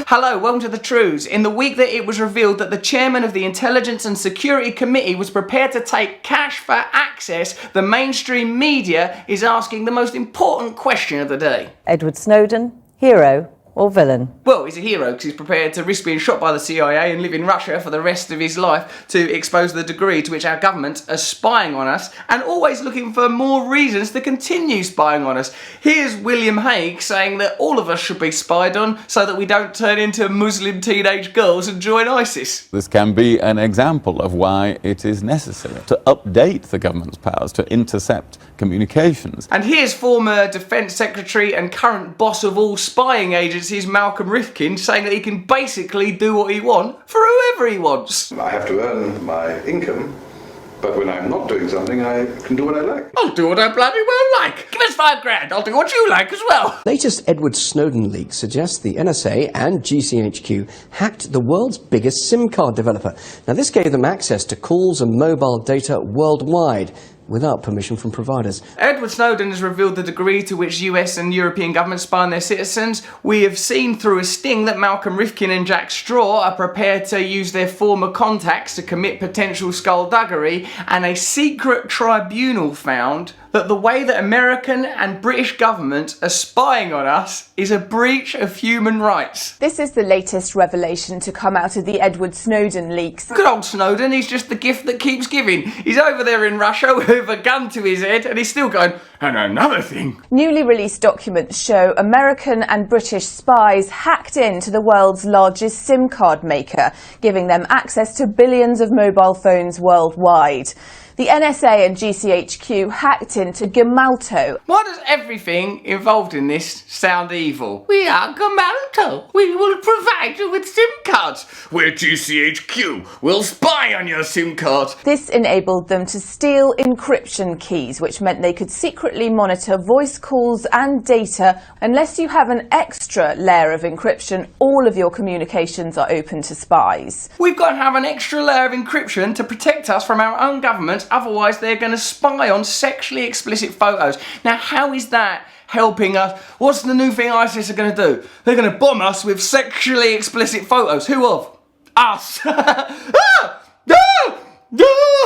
Hello, welcome to the Trews. In the week that it was revealed that the chairman of the Intelligence and Security Committee was prepared to take cash for access, the mainstream media is asking the most important question of the day. Edward Snowden, hero or villain? Well, he's a hero because he's prepared to risk being shot by the CIA and live in Russia for the rest of his life to expose the degree to which our governments are spying on us and always looking for more reasons to continue spying on us. Here's William Hague saying that all of us should be spied on so that we don't turn into Muslim teenage girls and join ISIS. This can be an example of why it is necessary to update the government's powers to intercept communications. And here's former Defence Secretary and current boss of all spying agencies, Malcolm Rifkin, saying that he can basically do what he wants for whoever he wants. I have to earn my income, but when I'm not doing something, I can do what I like. I'll do what I bloody well like. Give us $5,000, I'll do what you like as well. Latest Edward Snowden leak suggests the NSA and GCHQ hacked the world's biggest SIM card developer. Now, this gave them access to calls and mobile data worldwide, without permission from providers. Edward Snowden has revealed the degree to which US and European governments spy on their citizens. We have seen through a sting that Malcolm Rifkin and Jack Straw are prepared to use their former contacts to commit potential skullduggery, and a secret tribunal found that the way that American and British governments are spying on us is a breach of human rights. This is the latest revelation to come out of the Edward Snowden leaks. Good old Snowden, he's just the gift that keeps giving. He's over there in Russia with a gun to his head and he's still going, and another thing. Newly released documents show American and British spies hacked into the world's largest SIM card maker, giving them access to billions of mobile phones worldwide. The NSA and GCHQ hacked into Gemalto. Why does everything involved in this sound evil? We are Gemalto. We will provide you with SIM cards. We're GCHQ. We'll spy on your SIM card. This enabled them to steal encryption keys, which meant they could secretly monitor voice calls and data. Unless you have an extra layer of encryption, all of your communications are open to spies. We've got to have an extra layer of encryption to protect us from our own government. Otherwise, they're going to spy on sexually explicit photos. Now, how is that helping us? What's the new thing ISIS are going to do? They're going to bomb us with sexually explicit photos. Who of? Us.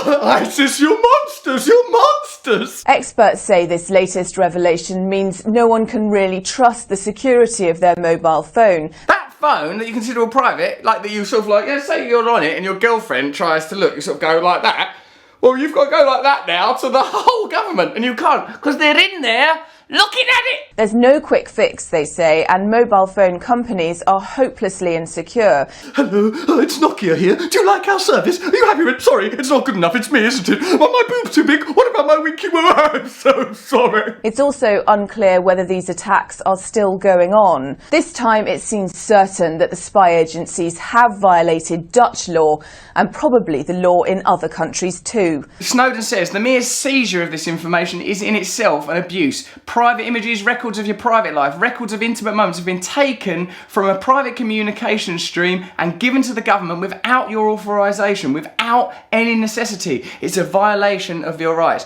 ISIS, you're monsters, you're monsters! Experts say this latest revelation means no one can really trust the security of their mobile phone. That phone that you consider all private, like that you sort of like, yeah, say you're on it and your girlfriend tries to look, you sort of go like that. Well, you've got to go like that now to the whole government, and you can't, because they're in there looking at it. There's no quick fix, they say, and mobile phone companies are hopelessly insecure. Hello, it's Nokia here. Do you like our service? Are you happy with it? Sorry, it's not good enough. It's me, isn't it? Well, my boob's too big. What about my winky boob? I'm so sorry. It's also unclear whether these attacks are still going on. This time it seems certain that the spy agencies have violated Dutch law and probably the law in other countries too. Snowden says the mere seizure of this information is in itself an abuse. Private images, records of your private life, records of intimate moments have been taken from a private communication stream and given to the government without your authorization, without any necessity. It's a violation of your rights.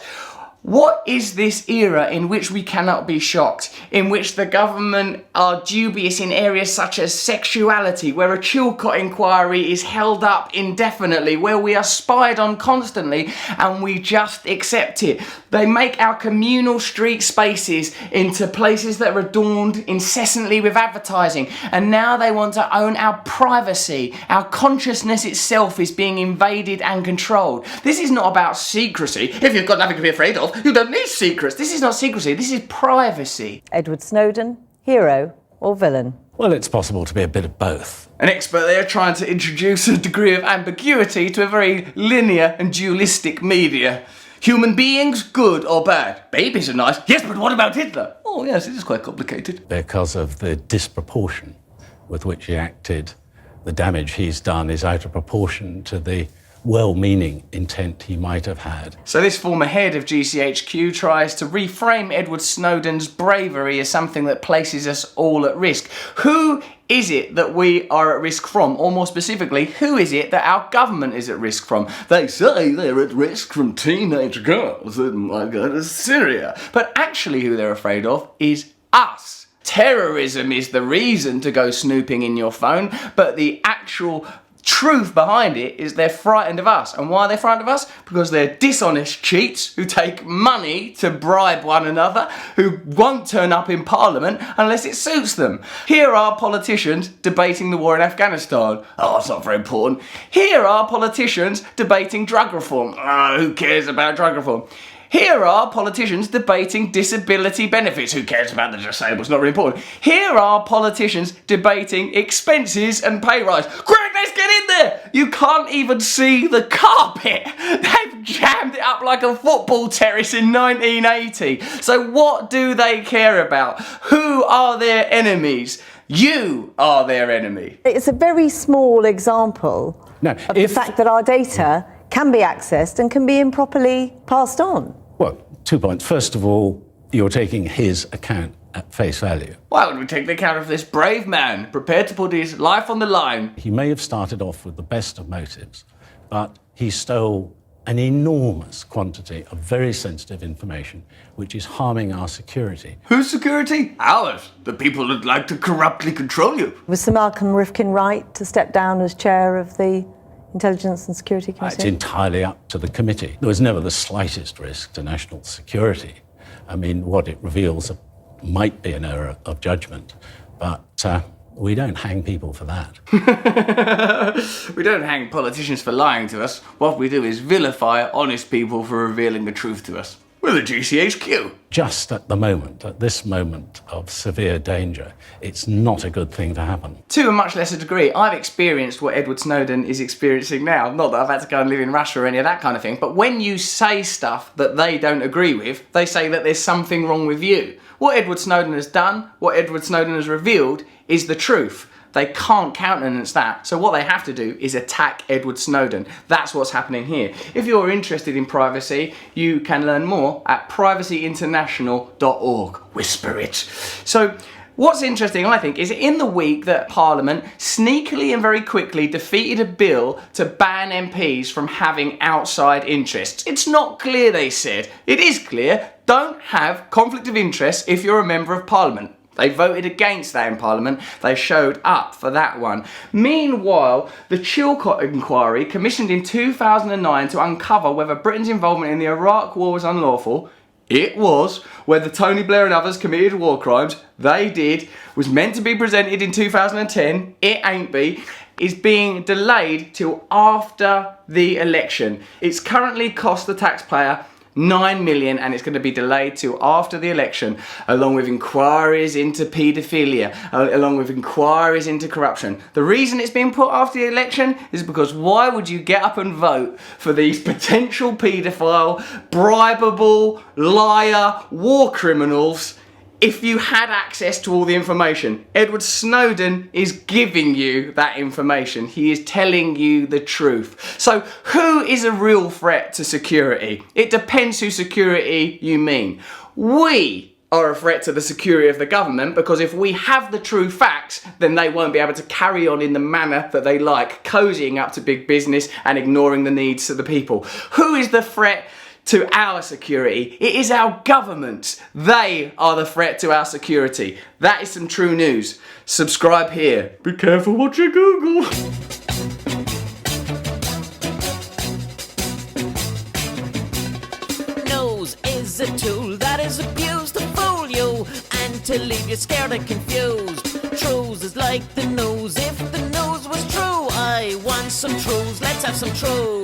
What is this era in which we cannot be shocked, in which the government are dubious in areas such as sexuality, where a Chilcot inquiry is held up indefinitely, where we are spied on constantly and we just accept it? They make our communal street spaces into places that are adorned incessantly with advertising, and now they want to own our privacy. Our consciousness itself is being invaded and controlled. This is not about secrecy. If you've got nothing to be afraid of, you don't need secrets. This is not secrecy, this is privacy. Edward Snowden, hero or villain? Well, it's possible to be a bit of both. An expert there trying to introduce a degree of ambiguity to a very linear and dualistic media. Human beings, good or bad? Babies are nice. Yes, but what about Hitler? Oh yes, it is quite complicated. Because of the disproportion with which he acted, the damage he's done is out of proportion to the well-meaning intent he might have had. So this former head of GCHQ tries to reframe Edward Snowden's bravery as something that places us all at risk. Who is it that we are at risk from? Or more specifically, who is it that our government is at risk from? They say they're at risk from teenage girls that might go to Syria. But actually who they're afraid of is us. Terrorism is the reason to go snooping in your phone, but the actual truth behind it is they're frightened of us. And why are they frightened of us? Because they're dishonest cheats who take money to bribe one another, who won't turn up in Parliament unless it suits them. Here are politicians debating the war in Afghanistan. Oh, it's not very important. Here are politicians debating drug reform. Oh, who cares about drug reform? Here are politicians debating disability benefits. Who cares about the disabled? It's not really important. Here are politicians debating expenses and pay rise. Greg, let's get in there! You can't even see the carpet. They've jammed it up like a football terrace in 1980. So what do they care about? Who are their enemies? You are their enemy. It's a very small example of the fact that our data can be accessed and can be improperly passed on. Well, 2 points. First of all, you're taking his account at face value. Why would we take the account of this brave man prepared to put his life on the line? He may have started off with the best of motives, but he stole an enormous quantity of very sensitive information, which is harming our security. Whose security? Ours. The people that like to corruptly control you. Was Sir Malcolm Rifkin right to step down as chair of the Intelligence and Security Committee? It's entirely up to the committee. There was never the slightest risk to national security. I mean, what it reveals might be an error of judgment, but we don't hang people for that. We don't hang politicians for lying to us. What we do is vilify honest people for revealing the truth to us. We're the GCHQ. Just at the moment, at this moment of severe danger, it's not a good thing to happen. To a much lesser degree, I've experienced what Edward Snowden is experiencing now. Not that I've had to go and live in Russia or any of that kind of thing, but when you say stuff that they don't agree with, they say that there's something wrong with you. What Edward Snowden has done, what Edward Snowden has revealed, is the truth. They can't countenance that. So what they have to do is attack Edward Snowden. That's what's happening here. If you're interested in privacy, you can learn more at privacyinternational.org. Whisper it. So what's interesting, I think, is in the week that Parliament sneakily and very quickly defeated a bill to ban MPs from having outside interests. It's not clear, they said. It is clear. Don't have conflict of interest if you're a member of Parliament. They voted against that in Parliament. They showed up for that one. Meanwhile, the Chilcot inquiry, commissioned in 2009 to uncover whether Britain's involvement in the Iraq War was unlawful, it was. Whether Tony Blair and others committed war crimes, they did. Was meant to be presented in 2010, it ain't be. Is being delayed till after the election. It's currently cost the taxpayer $9 million, and it's going to be delayed till after the election, along with inquiries into paedophilia, along with inquiries into corruption. The reason it's being put after the election is because why would you get up and vote for these potential paedophile, bribable, liar, war criminals if you had access to all the information? Edward Snowden is giving you that information. He is telling you the truth. So who is a real threat to security? It depends who security you mean. We are a threat to the security of the government because if we have the true facts, then they won't be able to carry on in the manner that they like, cozying up to big business and ignoring the needs of the people. Who is the threat to our security? It is our government. They are the threat to our security. That is some true news. Subscribe here. Be careful what you Google. Nose is a tool that is abused to fool you and to leave you scared and confused. Trews is like the nose. If the nose was true, I want some Trews. Let's have some Trews.